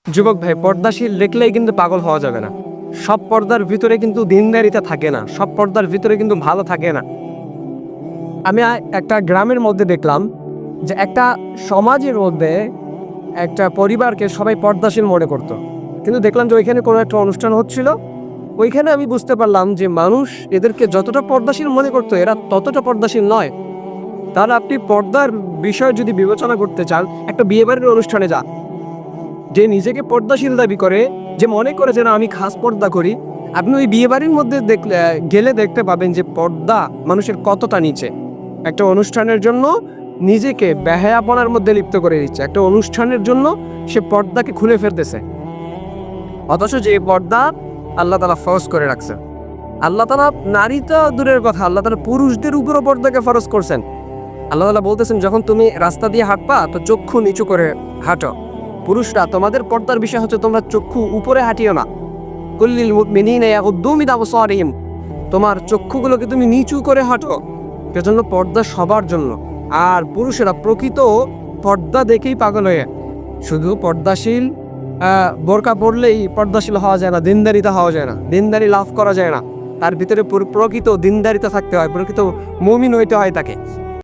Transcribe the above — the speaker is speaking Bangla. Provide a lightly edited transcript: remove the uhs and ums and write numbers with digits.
যুবক ভাই, পর্দাশীল দেখলেই কিন্তু পাগল হওয়া যাবে না। সব পর্দার ভিতরে কিন্তু দিনদারিতা থাকে না, সব পর্দার ভিতরে কিন্তু ভালো থাকে না। আমি একটা গ্রামের মধ্যে দেখলাম যে একটা সমাজের মধ্যে একটা পরিবারকে সবাই পর্দাশীল মনে করত, কিন্তু দেখলাম যে ওইখানে কোনো একটা অনুষ্ঠান হচ্ছিল। ওইখানে আমি বুঝতে পারলাম যে মানুষ এদেরকে যতটা পর্দাশীল মনে করতো, এরা ততটা পর্দাশীল নয়। তাহলে আপনি পর্দার বিষয় যদি বিবেচনা করতে চান, একটা বিয়েবাড়ির অনুষ্ঠানে যান। যে নিজেকে পর্দাশীল দাবি করে, যে মনে করে যে না আমি খাস পর্দা করি, আপনি ওই বিয়েবাড়ির মধ্যে গেলে দেখতে পাবেন যে পর্দা মানুষের কতটা নিচে। একটা অনুষ্ঠানের জন্য নিজেকে বেহায়াপনার মধ্যে লিপ্ত করে দিচ্ছে, একটা অনুষ্ঠানের জন্য সে পর্দাকে খুলে ফেলতেছে। অথচ যে পর্দা আল্লাহ তাআলা ফরজ করে রাখছে, আল্লাহ তাআলা নারী তো দূরের কথা, আল্লাহ তাআলা পুরুষদের উপরও পর্দাকে ফরজ করছেন। আল্লাহ তাআলা বলতেছেন, যখন তুমি রাস্তা দিয়ে হাঁটবা তো চক্ষু নিচু করে হাঁটো। পুরুষরা, তোমাদের পর্দার বিষয় হচ্ছে তোমরা চক্ষু উপরে হাঁটিও না। কুল্লিল মুমিনিনা ইয়াগুদ্দু মিন আবসারিহিম, তোমার চক্ষুগুলোকে তুমি নিচু করে হাঁটো। সেজন্য পর্দা সবার জন্য। আর পুরুষেরা প্রকৃত পর্দা দেখেই পাগল হয়ে, শুধু পর্দাশীল বোরকা পরলেই পর্দাশীল হওয়া যায় না, দিনদারিতা হওয়া যায় না, দিনদারি লাভ করা যায় না। তার ভিতরে প্রকৃত দিনদারিতা থাকতে হয়, প্রকৃত মুমিন হইতে হয় তাকে।